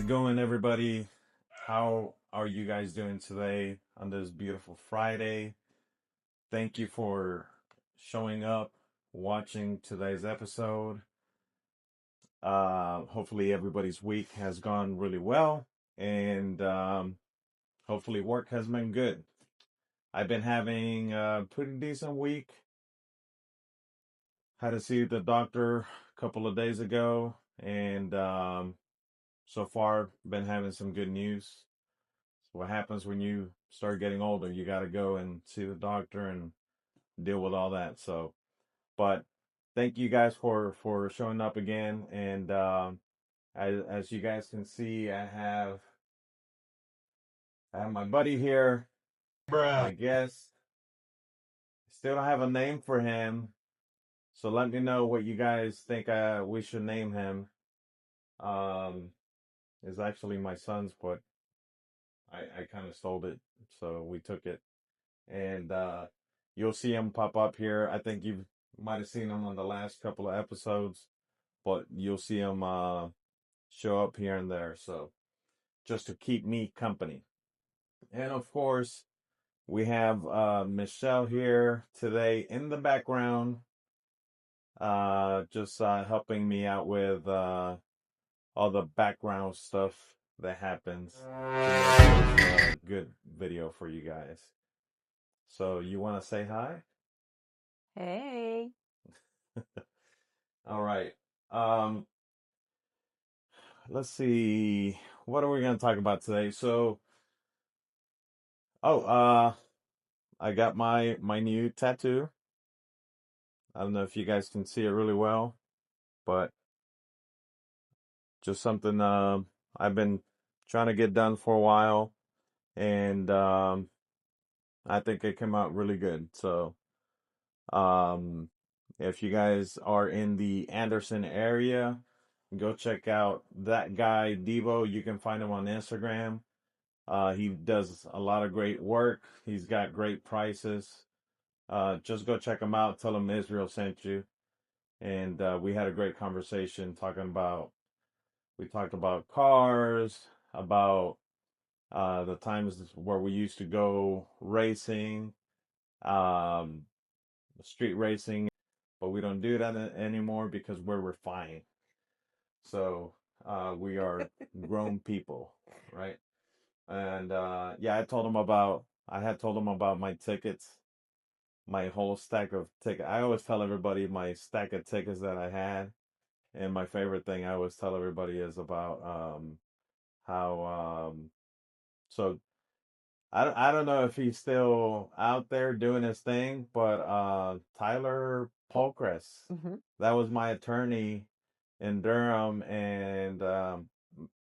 going, everybody? How are you guys doing today on this beautiful Friday? Thank you for showing up, watching today's episode. Hopefully, everybody's week has gone really well, and hopefully, work has been good. I've been having a pretty decent week. Had to see the doctor a couple of days ago, and so far, been having some good news. What happens when you start getting older? You got to go and see the doctor and deal with all that. So, but thank you guys for showing up again. And as you guys can see, I have my buddy here, my Bruh. guest. Still don't have a name for him, so let me know what you guys think we should name him. Um, is actually my son's, but I kind of stole it, so we took it. And you'll see him pop up here. I think you might have seen him on the last couple of episodes, but you'll see him show up here and there. So just to keep me company. And of course, we have Michelle here today in the background, just helping me out with all the background stuff that happens to make this a good video for you guys. So you want to say hi? Hey. All right. Um, let's see. What are we going to talk about today? So, oh, I got my new tattoo. I don't know if you guys can see it really well, but just something I've been trying to get done for a while, and I think it came out really good. So, um, if you guys are in the Anderson area, go check out that guy Devo. You can find him on Instagram. He does a lot of great work. He's got great prices. Just go check him out. Tell him Israel sent you. And we had a great conversation we talked about cars, about the times where we used to go racing, um, street racing, but we don't do that anymore because we're refined. So we are grown people, right? And yeah, I had told him about my tickets, my whole stack of tickets. I always tell everybody my stack of tickets that I had. And my favorite thing I always tell everybody is about how so I don't know if he's still out there doing his thing, but Tyler Polkress, Mm-hmm. that was my attorney in Durham, and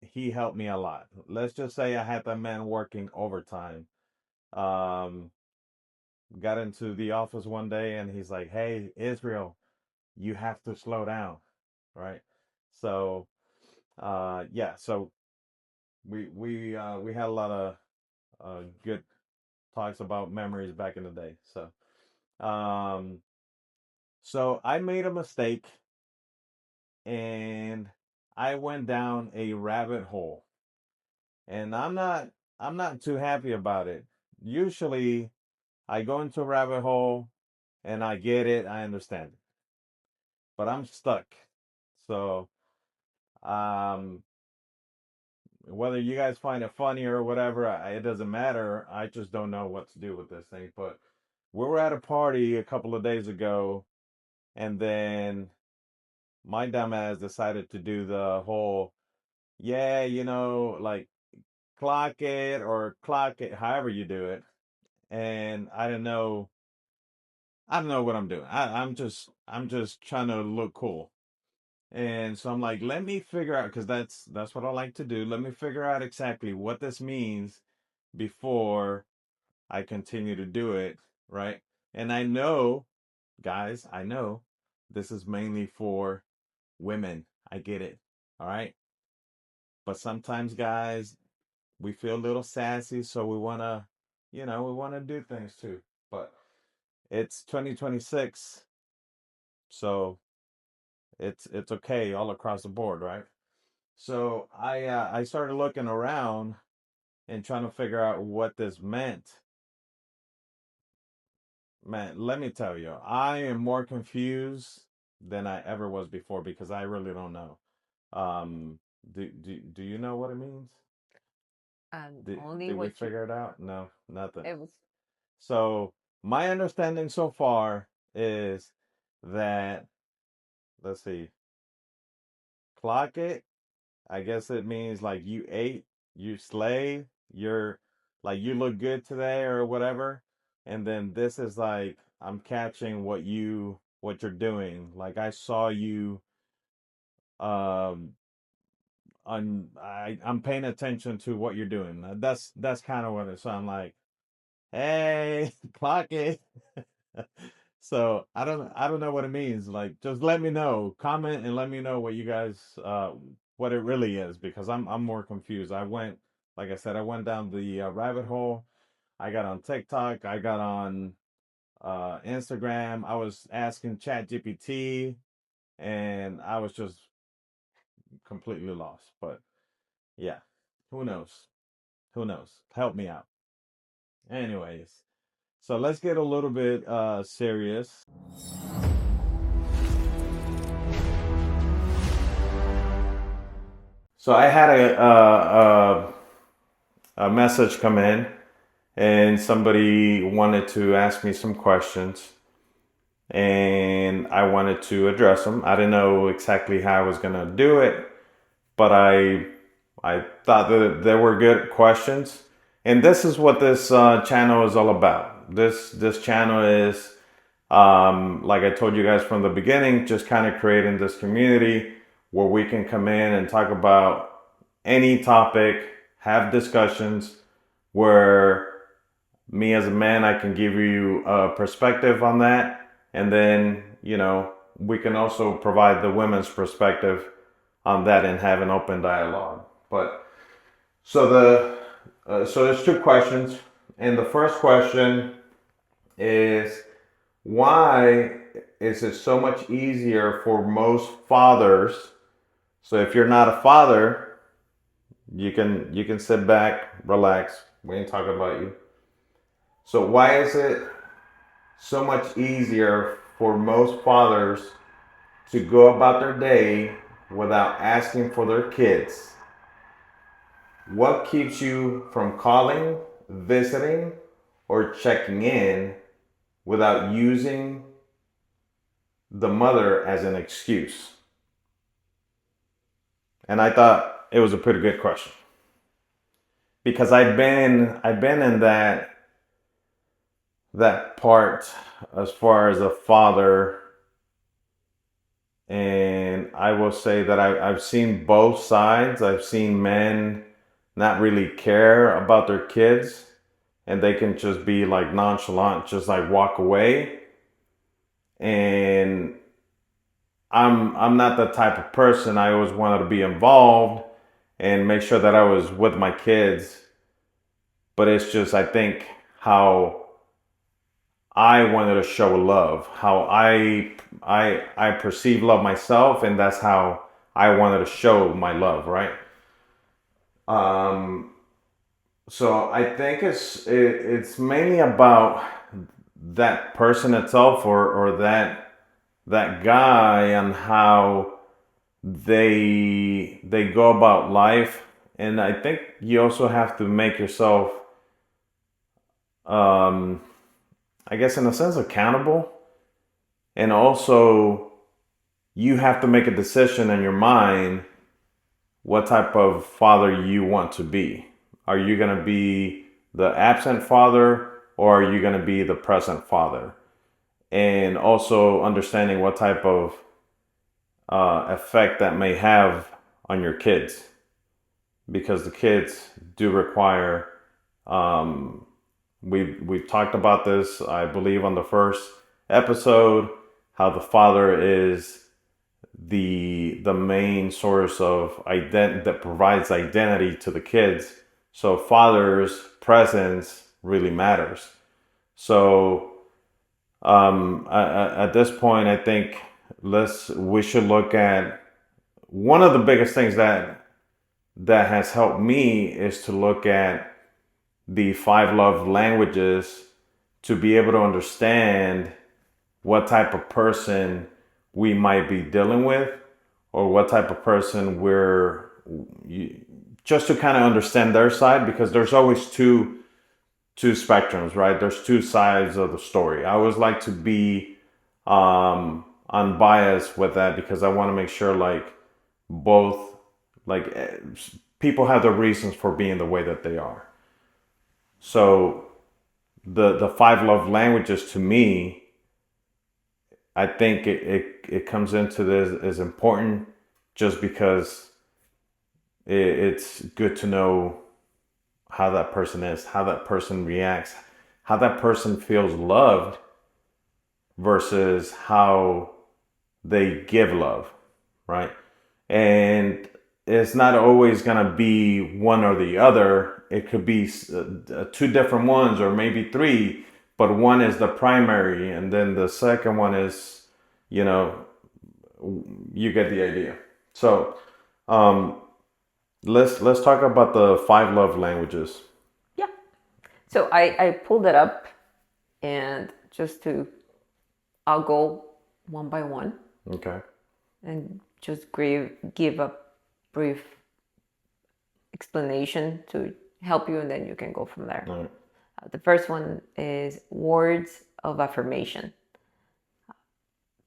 he helped me a lot. Let's just say I had that man working overtime. Um, got into the office one day and he's like, "Hey, Israel, you have to slow down," right? So, yeah, so we had a lot of good talks about memories back in the day. Um, so I made a mistake and I went down a rabbit hole, and I'm not too happy about it. Usually, I go into a rabbit hole and I get it, I understand it, but I'm stuck. So, um, whether you guys find it funny or whatever, it doesn't matter. I just don't know what to do with this thing. But we were at a party a couple of days ago, and then my dumbass decided to do the whole, yeah, like clock it, however you do it. And I don't know what I'm doing. I'm just trying to look cool. And so I'm like, let me figure out, because that's what I like to do. Let me figure out exactly what this means before I continue to do it, right? And I know, guys, I know this is mainly for women. I get it. All right. But sometimes, guys, we feel a little sassy, so we want to do things too. But it's 2026, so it's okay all across the board, right? So I started looking around and trying to figure out what this meant. Man, let me tell you, I am more confused than I ever was before because I really don't know. Do you know what it means? And only Did we what you figure it out? No, nothing. it was. So my understanding so far is that, let's see, clock it. I guess it means like you ate, you slay, you're like you look good today or whatever. And then this is like I'm catching what you're doing. Like I saw you um I'm paying attention to what you're doing. That's kind of what it sounds like. Hey, clock it. So I don't know what it means. Like just let me know. Comment and let me know what you guys what it really is because I'm more confused. I went like I said, I went down the rabbit hole. I got on TikTok, I got on Instagram. I was asking ChatGPT and I was just completely lost. But yeah, who knows? Who knows? Help me out. Anyways, so let's get a little bit serious. So I had a message come in, and somebody wanted to ask me some questions, and I wanted to address them. I didn't know exactly how I was gonna do it, but I thought that there were good questions, and this is what this channel is all about. This channel is like I told you guys from the beginning, just kind of creating this community where we can come in and talk about any topic, have discussions where me as a man, I can give you a perspective on that. And then, we can also provide the women's perspective on that and have an open dialogue. But so there's two questions. And the first question is why is it so much easier for most fathers? So if you're not a father, you can sit back, relax. We ain't talking about you. So why is it so much easier for most fathers to go about their day without asking for their kids? What keeps you from calling, visiting, or checking in without using the mother as an excuse? And I thought it was a pretty good question because I've been in that part as far as a father, and I will say that I've seen both sides. I've seen men not really care about their kids and they can just be like nonchalant, just like walk away. And I'm not the type of person. I always wanted to be involved and make sure that I was with my kids. But it's just I think how I wanted to show love, how I perceive love myself, and that's how I wanted to show my love, right? Um, so I think it's mainly about that person itself or that guy and how they go about life, and I think you also have to make yourself, um, I guess, in a sense, accountable, and also you have to make a decision in your mind what type of father you want to be. Are you going to be the absent father or are you going to be the present father? And also understanding what type of effect that may have on your kids, because the kids do require. Um, we've talked about this, I believe, on the first episode, how the father is the main source of that provides identity to the kids. So father's presence really matters. So at this point, I think we should look at one of the biggest things that that has helped me is to look at the five love languages to be able to understand what type of person we might be dealing with, or what type of person just to kind of understand their side, because there's always two spectrums, right? There's two sides of the story. I always like to be unbiased with that, because I want to make sure like both, like people have their reasons for being the way that they are. So the five love languages, to me, I think it comes into this as important, just because it's good to know how that person is, how that person reacts, how that person feels loved versus how they give love, right? And it's not always going to be one or the other. It could be two different ones, or maybe three, but one is the primary, and then the second one is, you know, you get the idea. So um, let's talk about the five love languages. Yeah. So I pulled it up, and I'll go one by one. Okay. And just give a brief explanation to help you, and then you can go from there. All right. The first one is words of affirmation.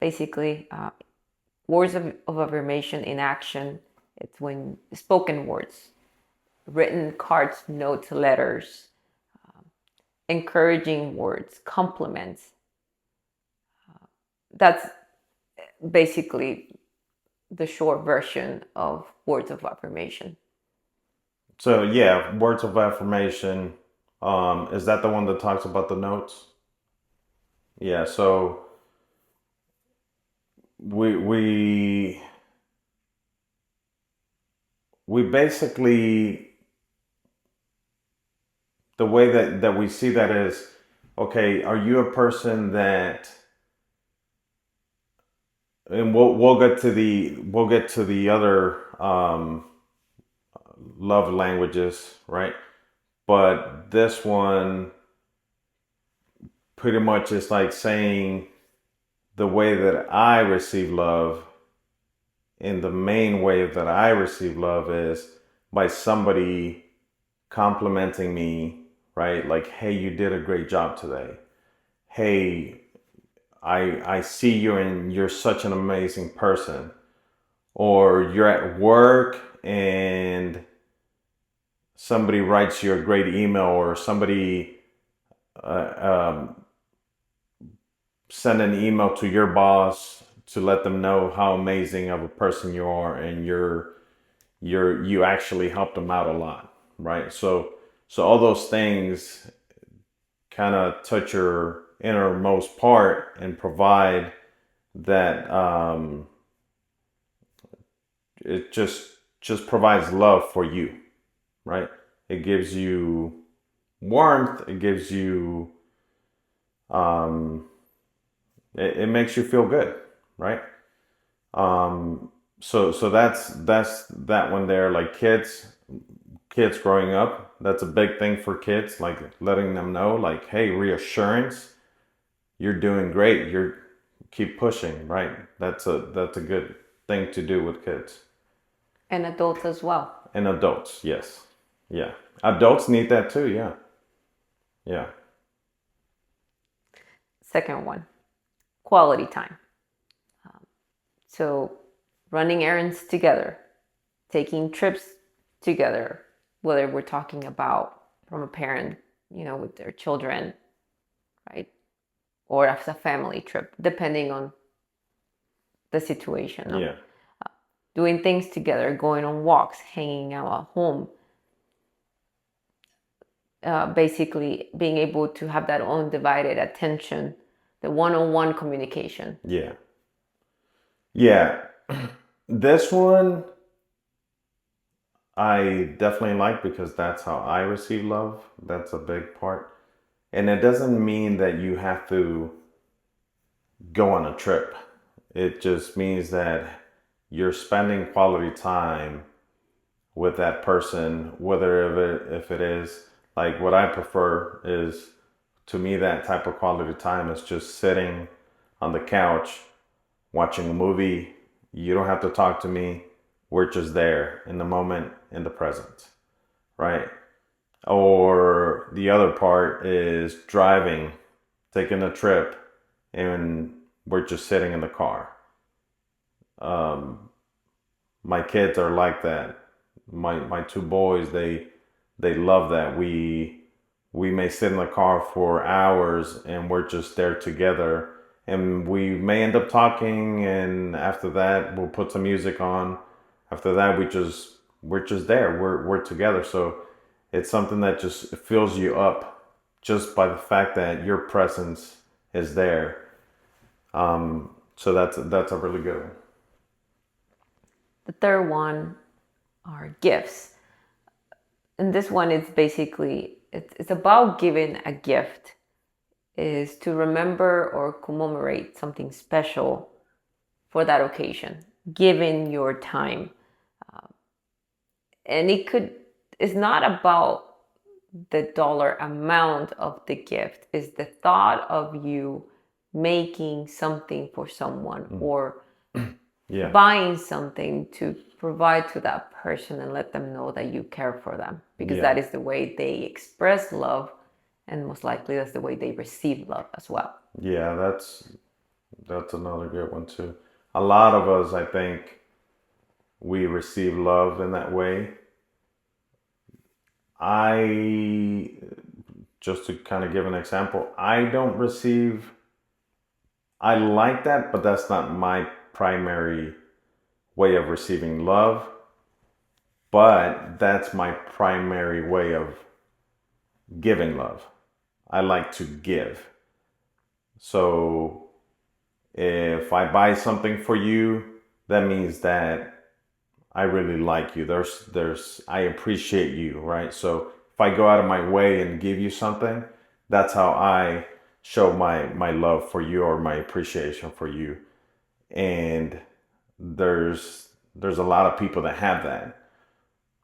Basically, words of affirmation in action. It's when spoken words, written cards, notes, letters, encouraging words, compliments. That's basically the short version of words of affirmation. So yeah, words of affirmation. Is that the one that talks about the notes? Yeah. So we we basically, the way that we see that is, okay, are you a person that, and we'll get to the other love languages, right? But this one pretty much is like saying the way that I receive love, and the main way that I receive love is by somebody complimenting me, right? Like, hey, you did a great job today. Hey, I see you and you're such an amazing person. Or you're at work and somebody writes you a great email, or somebody send an email to your boss to let them know how amazing of a person you are, and you actually helped them out a lot, right? So all those things kind of touch your innermost part and provide that it just provides love for you, right? It gives you warmth. It gives you um, it makes you feel good, right? So that's that one there. Like kids growing up, that's a big thing for kids. Like letting them know, like, hey, reassurance, you're doing great. You're keep pushing, right? That's a good thing to do with kids. And adults as well. And adults, yes, yeah. Adults need that too. Yeah, yeah. Second one, quality time. So running errands together, taking trips together, whether we're talking about from a parent, with their children, right? Or as a family trip, depending on the situation. Yeah. Doing things together, going on walks, hanging out at home. Basically being able to have that undivided attention, the one-on-one communication. Yeah. Yeah. This one I definitely like, because that's how I receive love. That's a big part. And it doesn't mean that you have to go on a trip. It just means that you're spending quality time with that person, whether if it is like what I prefer is, to me, that type of quality time is just sitting on the couch watching a movie. You don't have to talk to me. We're just there in the moment, in the present, right? Or the other part is driving, taking a trip, and we're just sitting in the car. Um, my kids are like that. My two boys, they love that. We may sit in the car for hours and we're just there together, and we may end up talking, and after that we'll put some music on. After that we're just there. We're together. So it's something that just fills you up just by the fact that your presence is there. So that's a really good one. The third one are gifts. And this one is basically, it's about giving a gift, is to remember or commemorate something special for that occasion, giving your time. And it's not about the dollar amount of the gift, is the thought of you making something for someone, or Yeah. buying something to provide to that person and let them know that you care for them, because Yeah. that is the way they express love, and most likely that's the way they receive love as well. Yeah, that's another good one too. A lot of us, I think, we receive love in that way. I Just to kind of give an example, I don't receive, I like that, but that's not my primary way of receiving love, but that's my primary way of giving love. I like to give. So if I buy something for you, that means that I really like you. I appreciate you, right? So if I go out of my way and give you something, that's how I show my love for you or my appreciation for you. And there's a lot of people that have that.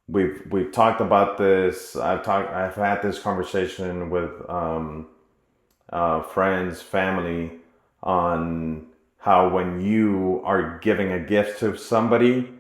We've talked about this. I've had this conversation with friends, family, on how when you are giving a gift to somebody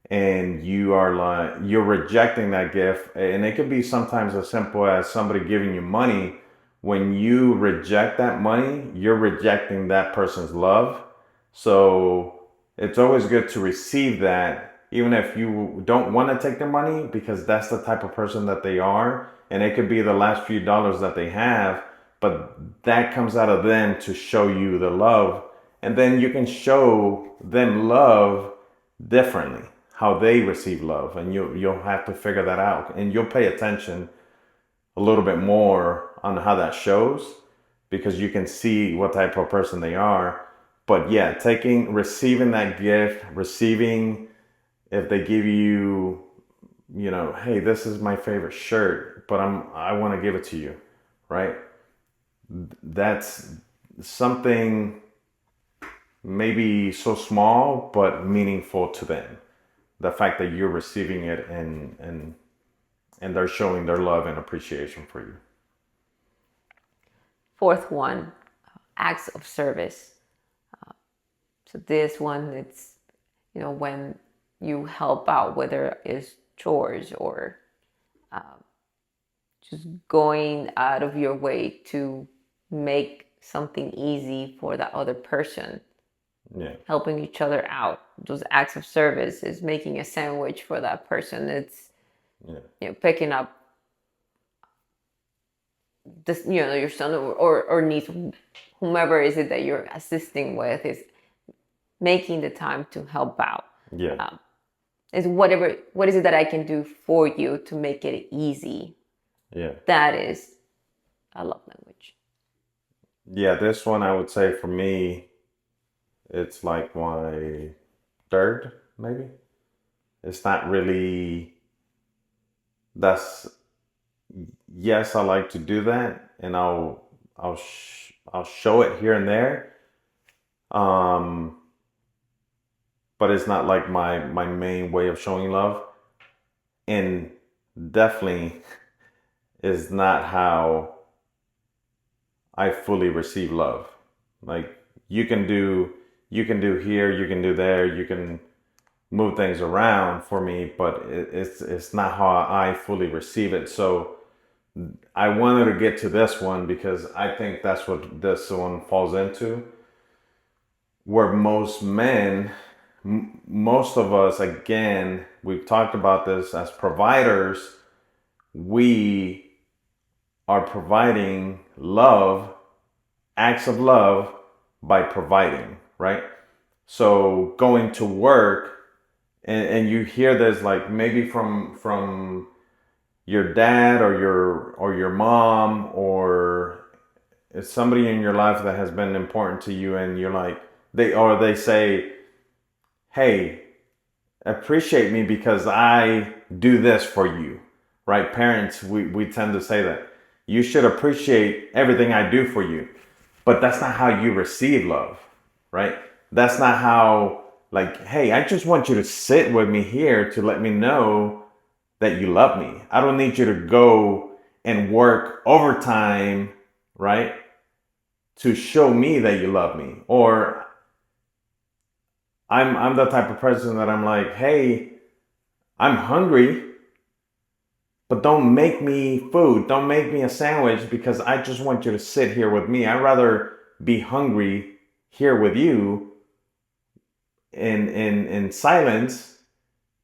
and you're rejecting that gift, and it could be sometimes as simple as somebody giving you money. When you reject that money, you're rejecting that person's love. So it's always good to receive that, even if you don't want to take their money, because that's the type of person that they are, and it could be the last few dollars that they have, but that comes out of them to show you the love, and then you can show them love differently, how they receive love, and you'll have to figure that out, and you'll pay attention a little bit more on how that shows, because you can see what type of person they are. But yeah, receiving that gift, receiving, if they give you, hey, this is my favorite shirt, but I want to give it to you, right? That's something maybe so small but meaningful to them. The fact that you're receiving it, and they're showing their love and appreciation for you. Fourth one, acts of service. So this one, it's, when you help out, whether it's chores or just going out of your way to make something easy for the other person, Yeah. helping each other out. Those acts of service is making a sandwich for that person. It's, Yeah. picking up this, your son or niece, whomever is it that you're assisting with, is making the time to help out. Yeah. Is what is it that I can do for you to make it easy? Yeah. That is a love language. Yeah, this one I would say for me, it's like my third, maybe. It's not really, that's, yes, I like to do that, and I'll show it here and there. But it's not like my main way of showing love. and definitely is not how I fully receive love. Like you can do here, you can do there, you can move things around for me, but it's not how I fully receive it. So I wanted to get to this one because I think that's what this one falls into, where most men, most of us, again, we've talked about this as providers, we are providing love, acts of love by providing, right? So going to work, and you hear this like maybe from your dad or your mom, or it's somebody in your life that has been important to you, and you're like they say, hey, appreciate me because I do this for you, right? Parents, we tend to say that you should appreciate everything I do for you, but that's not how you receive love, right? That's not how, like, hey, I just want you to sit with me here to let me know that you love me. I don't need you to go and work overtime, right? To show me that you love me. Or I'm the type of person that I'm like, hey, I'm hungry, but don't make me food. Don't make me a sandwich because I just want you to sit here with me. I'd rather be hungry here with you in silence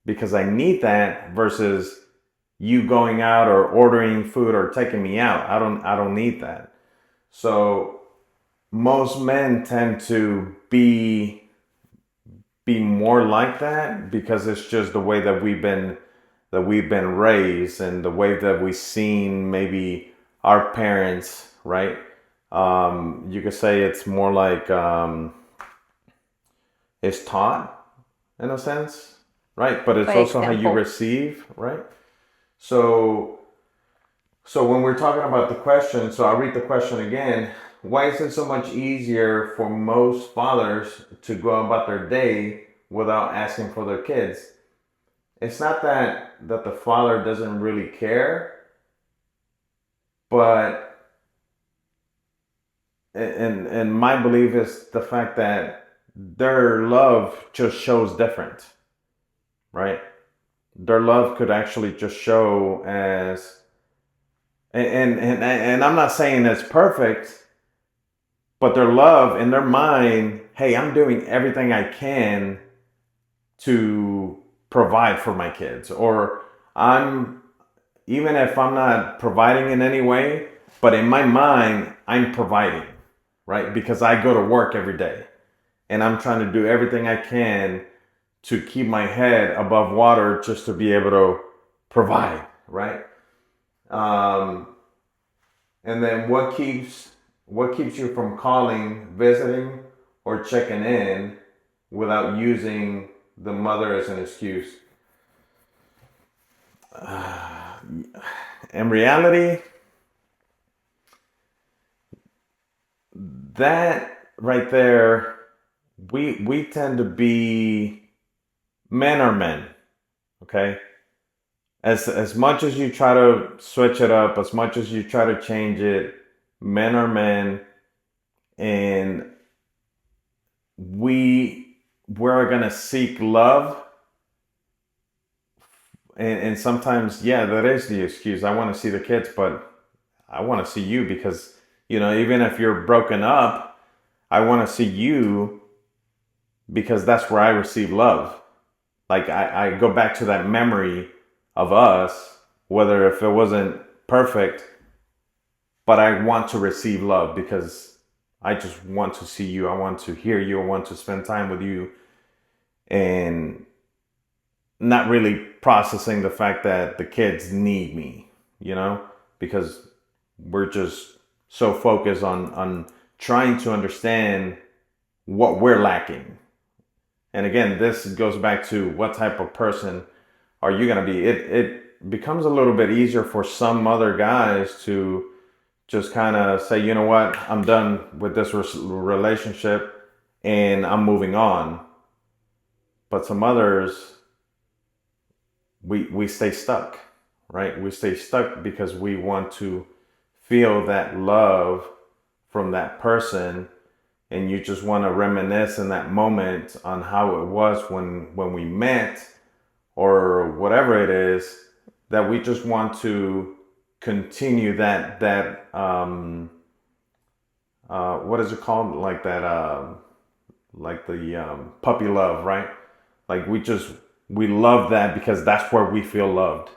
because I need that versus you going out or ordering food or taking me out. I don't need that. So most men tend to be more like that because it's just the way that we've been raised and the way that we've seen maybe our parents, right? You could say it's more like it's taught in a sense, right? But it's By also how you example. receive, right? So so when we're talking about the question, so I'll read the question again. Why is it so much easier for most fathers to go about their day without asking for their kids? It's not that the father doesn't really care, but and my belief is the fact that their love just shows different, right? Their love could actually just show as and I'm not saying it's perfect, but their love in their mind, hey, I'm doing everything I can to provide for my kids, or I'm, even if I'm not providing in any way, but in my mind I'm providing, right? Because I go to work every day and I'm trying to do everything I can to keep my head above water just to be able to provide, right? um, and then what keeps you from calling, visiting, or checking in without using the mother as an excuse? In reality, that right there, we tend to be, men are men, okay? As much as you try to switch it up, as much as you try to change it, men are men, and we're gonna seek love, and sometimes, yeah, that is the excuse. I want to see the kids, but I want to see you because, even if you're broken up, I want to see you because that's where I receive love. Like I go back to that memory of us, whether if it wasn't perfect, but I want to receive love because I just want to see you. I want to hear you. I want to spend time with you, and not really processing the fact that the kids need me, because we're just so focused on trying to understand what we're lacking. And again, this goes back to what type of person are you going to be. It becomes a little bit easier for some other guys to just kind of say, you know what, I'm done with this relationship and I'm moving on. But some others, we stay stuck, right? We stay stuck because we want to feel that love from that person, and you just want to reminisce in that moment on how it was when we met, or whatever it is, that we just want to continue that what is it called, like that like the puppy love, right? Like we love that because that's where we feel loved,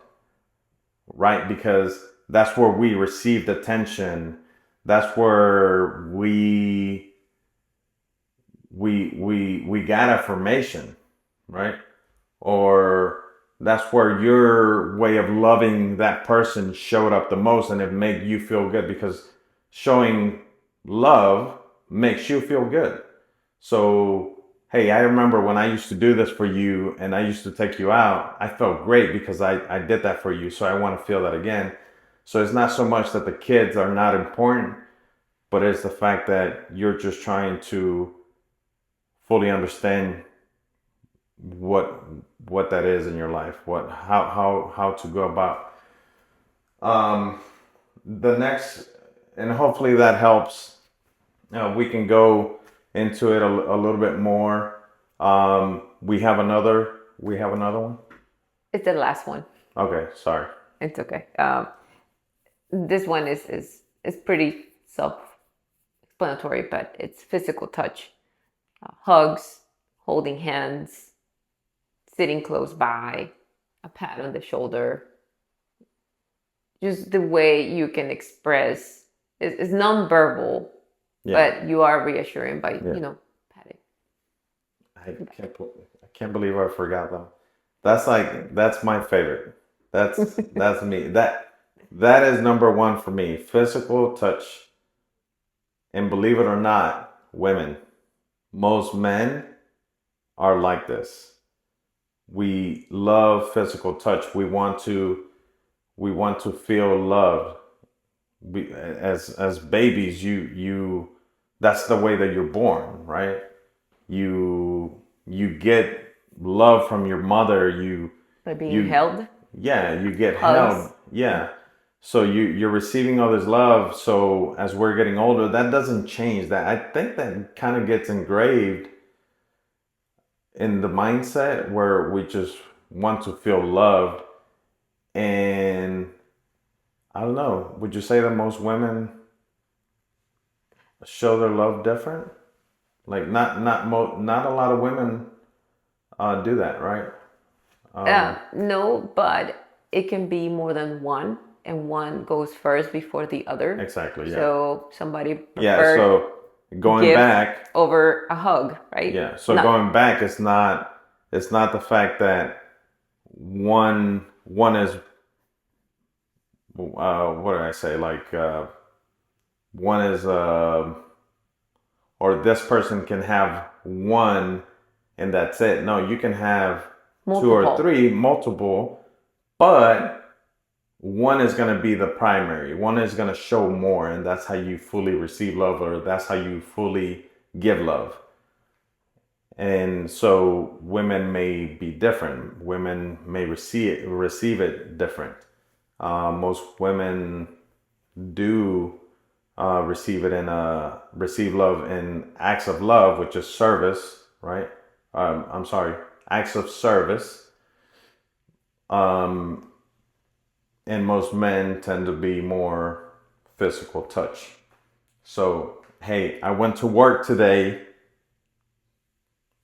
right? Because that's where we received attention. That's where we got affirmation, right? Or that's where your way of loving that person showed up the most, and it made you feel good because showing love makes you feel good. So, hey, I remember when I used to do this for you and I used to take you out, I felt great because I did that for you. So I want to feel that again. So it's not so much that the kids are not important, but it's the fact that you're just trying to fully understand what what that is in your life, what how to go about um the next, and hopefully that helps. We can go into it a little bit more. We have another one. It's the last one. Okay, sorry. It's okay. This one is pretty self-explanatory, but it's physical touch, hugs, holding hands, sitting close by, a pat on the shoulder. Just the way you can express is nonverbal, Yeah, but you are reassuring by yeah. patting. I can't believe I forgot that. That's my favorite. That's me. That is number one for me. Physical touch. And believe it or not, women, most men are like this. We love physical touch. We want to feel loved. As babies, you that's the way that you're born, right? You get love from your mother. By being You held, Yeah, you get held. hugs. Yeah. So you're receiving all this love. So as we're getting older, that doesn't change. That, I think, that kind of gets engraved in the mindset where we just want to feel loved. And I don't know, would you say that most women show their love different? Like, not a lot of women do that, right? No, but it can be more than one, and one goes first before the other. Exactly, yeah. So somebody Yeah, preferred so going gift back, over a hug, right? yeah, so Not going back, it's not the fact that one is what did I say? Like, one is or this person can have one and that's it. No, you can have two or multiple. three, multiple, but one is going to be the primary. One is going to show more, and that's how you fully receive love, or that's how you fully give love. And so women may be different. Women may receive it different. Most women do receive love in acts of love, which is service, right? I'm sorry, acts of service. Um, and most men tend to be more physical touch. So, hey, I went to work today.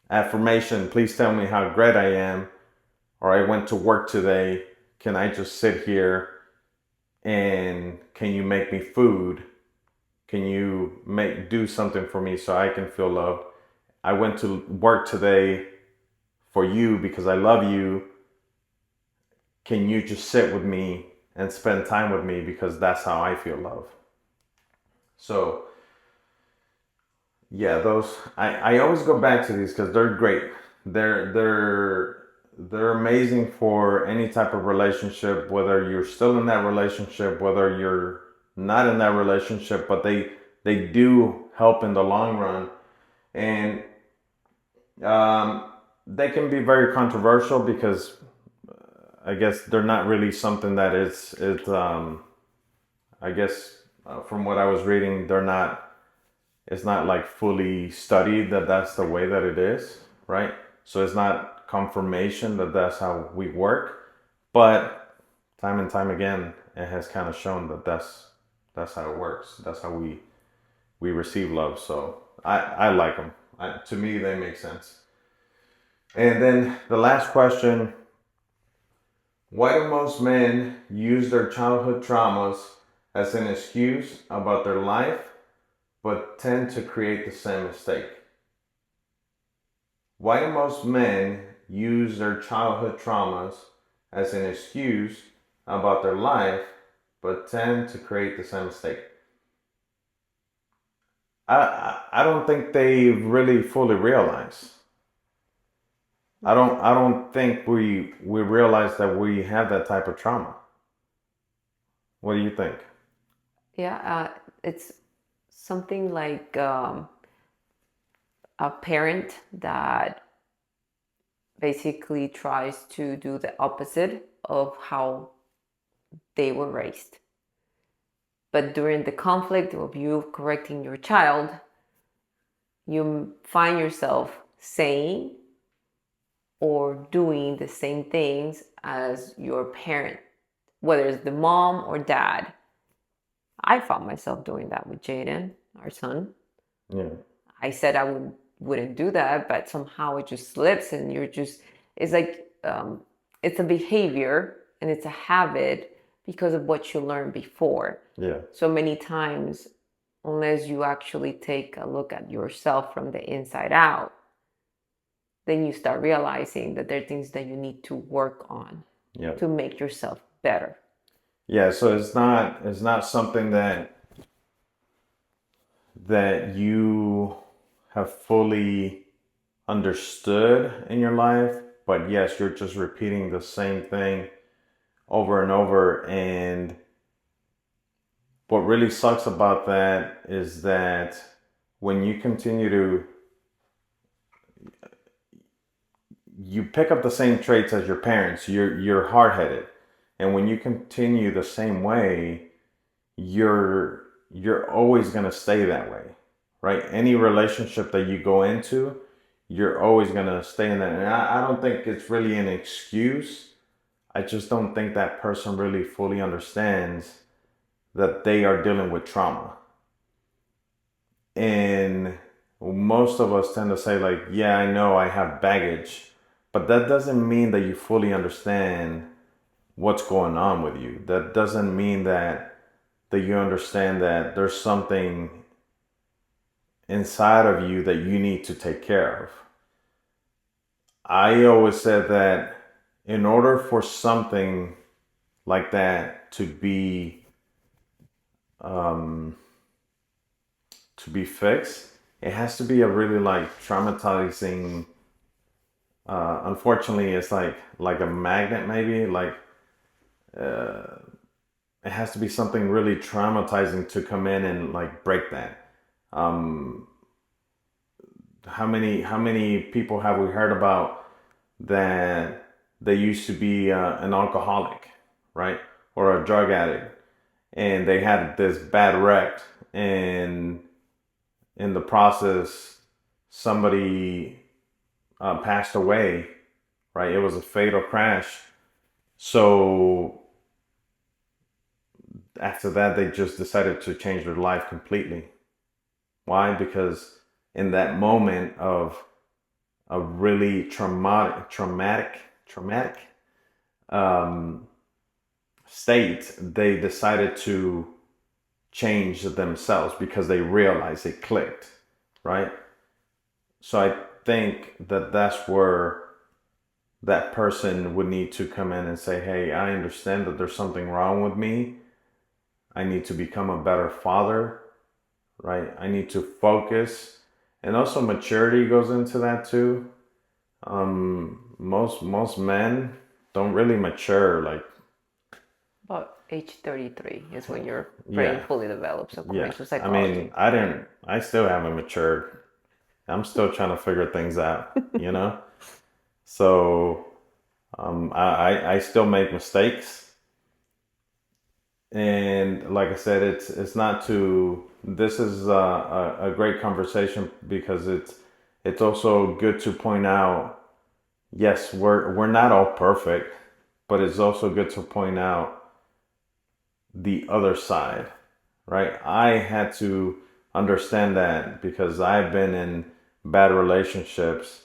Affirmation, please tell me how great I am. Or I went to work today. Can I just sit here and can you make me food? Can you do something for me so I can feel loved? I went to work today for you because I love you. Can you just sit with me and spend time with me because that's how I feel love? So yeah, those I always go back to these because they're great. They're amazing for any type of relationship, whether you're still in that relationship, whether you're not in that relationship, but they do help in the long run. And they can be very controversial because I guess they're not really something that I guess from what I was reading, they're not, it's not like fully studied that that's the way that it is, right? So it's not confirmation that that's how we work, but time and time again, it has kind of shown that that's how it works. That's how we receive love. So I like them. To me, they make sense. And then the last question: why do most men use their childhood traumas as an excuse about their life, but tend to create the same mistake? Why do most men use their childhood traumas as an excuse about their life, but tend to create the same mistake? I don't think they really fully realize. I don't think we realize that we have that type of trauma. What do you think? Yeah, it's something like a parent that basically tries to do the opposite of how they were raised. But during the conflict of you correcting your child, you find yourself saying or doing the same things as your parent, whether it's the mom or dad. I found myself doing that with Jaden, our son. Yeah. I said I wouldn't do that, but somehow it just slips, and you're just, it's like, it's a behavior and it's a habit because of what you learned before. Yeah. So many times, unless you actually take a look at yourself from the inside out, then you start realizing that there are things that you need to work on Yeah. to make yourself better. Yeah, so it's not something that you have fully understood in your life, but yes, you're just repeating the same thing over and over. And what really sucks about that is that when you continue to, you pick up the same traits as your parents, you're hard-headed. And when you continue the same way, you're always going to stay that way, right? Any relationship that you go into, you're always going to stay in that. And I don't think it's really an excuse. I just don't think that person really fully understands that they are dealing with trauma. And most of us tend to say, like, yeah, I know I have baggage, but that doesn't mean that you fully understand what's going on with you. That doesn't mean that you understand that there's something inside of you that you need to take care of. I always said that in order for something like that um, to be fixed, it has to be a really like traumatizing. Unfortunately, it's like a magnet, maybe like it has to be something really traumatizing to come in and like break that. Um, how many people have we heard about that they used to be an alcoholic, right, or a drug addict, and they had this bad wreck, and in the process, somebody passed away, right? It was a fatal crash. So after that, they just decided to change their life completely. Why? Because in that moment of a really traumatic um, state, they decided to change themselves because they realized it clicked, right? So I think that that's where that person would need to come in and say, hey, I understand that there's something wrong with me. I need to become a better father, right? I need to focus. And also maturity goes into that too. Most men don't really mature. Like, About age 33 is when your brain yeah, fully develops, according yeah. to I mean, psychology. I still haven't matured. I'm still trying to figure things out, you know? So I still make mistakes, and like I said, it's not to. This is a great conversation because it's also good to point out. Yes, we're not all perfect, but it's also good to point out the other side, right? I had to understand that because I've been in bad relationships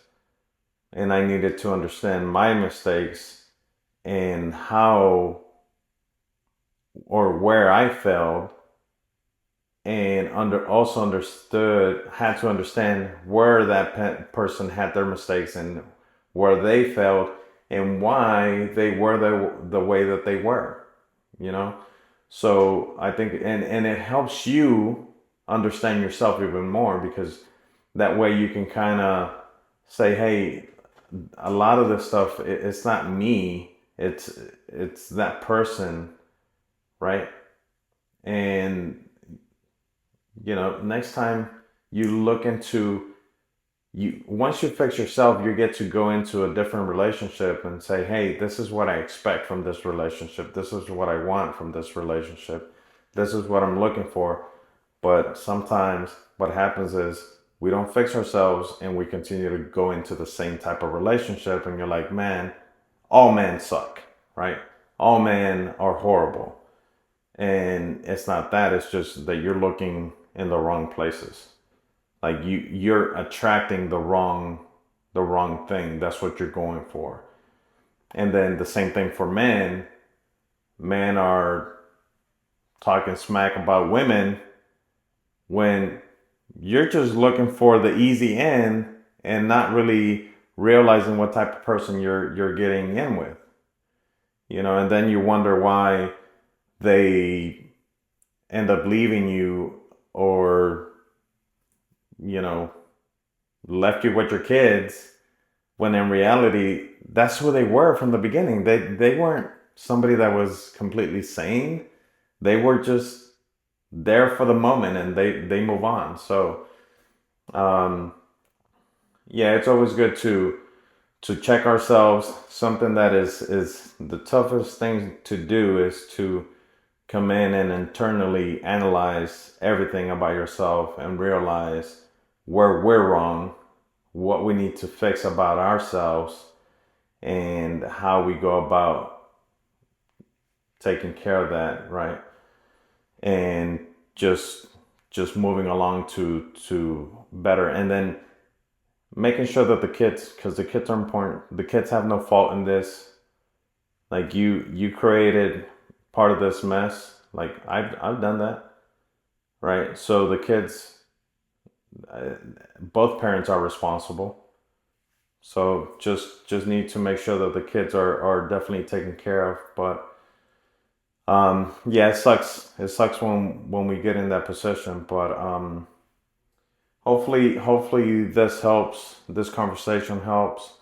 and I needed to understand my mistakes and how or where I failed, and also understood had to understand where that person had their mistakes and where they failed and why they were the way that they were, you know. So I think, and it helps you understand yourself even more because that way you can kind of say, hey, a lot of this stuff, it's not me, it's that person, right? And next time you look into, you once you fix yourself, you get to go into a different relationship and say, hey, this is what I expect from this relationship, this is what I want from this relationship, this is what I'm looking for. But sometimes what happens is we don't fix ourselves and we continue to go into the same type of relationship, and you're like, man, all men suck, right? All men are horrible. And it's not that, it's just that you're looking in the wrong places. Like you're attracting the wrong thing. That's what you're going for. And then the same thing for men. Men are talking smack about women when you're just looking for the easy end and not really realizing what type of person you're getting in with. And then you wonder why they end up leaving you, or you know left you with your kids, when in reality that's who they were from the beginning. They weren't somebody that was completely sane. They were just there for the moment, and they move on. So um yeah, it's always good to check ourselves. Something that is the toughest thing to do is to come in and internally analyze everything about yourself and realize where we're wrong, what we need to fix about ourselves, and how we go about taking care of that, right? And just just moving along to better, and then making sure that the kids, because the kids are important, the kids have no fault in this. Like you created part of this mess. Like I've done that, right? So the kids, uh, both parents are responsible. So just need to make sure that the kids are definitely taken care of. But yeah, it sucks. It sucks when we get in that position. But hopefully this helps. This conversation helps.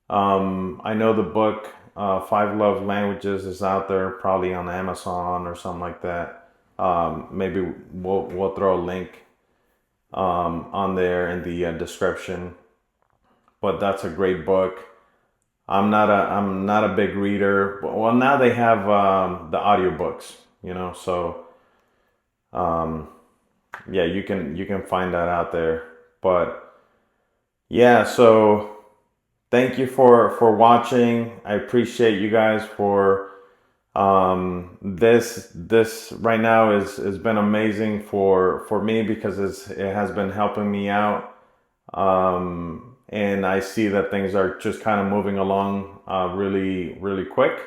I know the book, Five Love Languages, is out there, probably on Amazon or something like that. Maybe we'll throw a link on there in the description. But that's a great book. I'm not a big reader. Well, now they have the audiobooks, so um, yeah, you can find that out there. But yeah, so thank you for watching. I appreciate you guys for this right now is has been amazing for me because it has been helping me out. And I see that things are just kind of moving along really, really quick.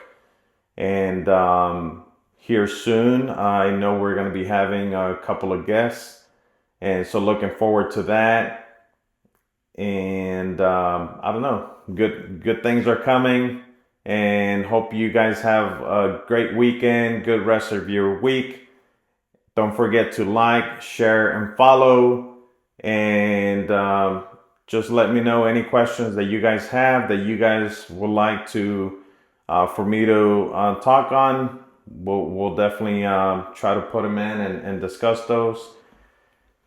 And here soon, I know we're going to be having a couple of guests. And so looking forward to that. And I don't know, good things are coming. And hope you guys have a great weekend, good rest of your week. Don't forget to like, share, and follow. And just let me know any questions that you guys have that you guys would like to for me to talk on. We'll definitely try to put them in and discuss those.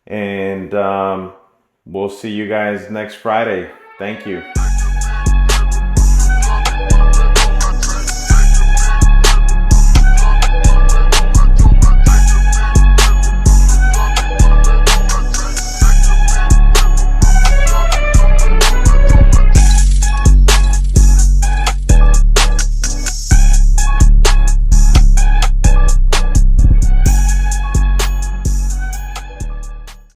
And we'll see you guys next Friday. Thank you.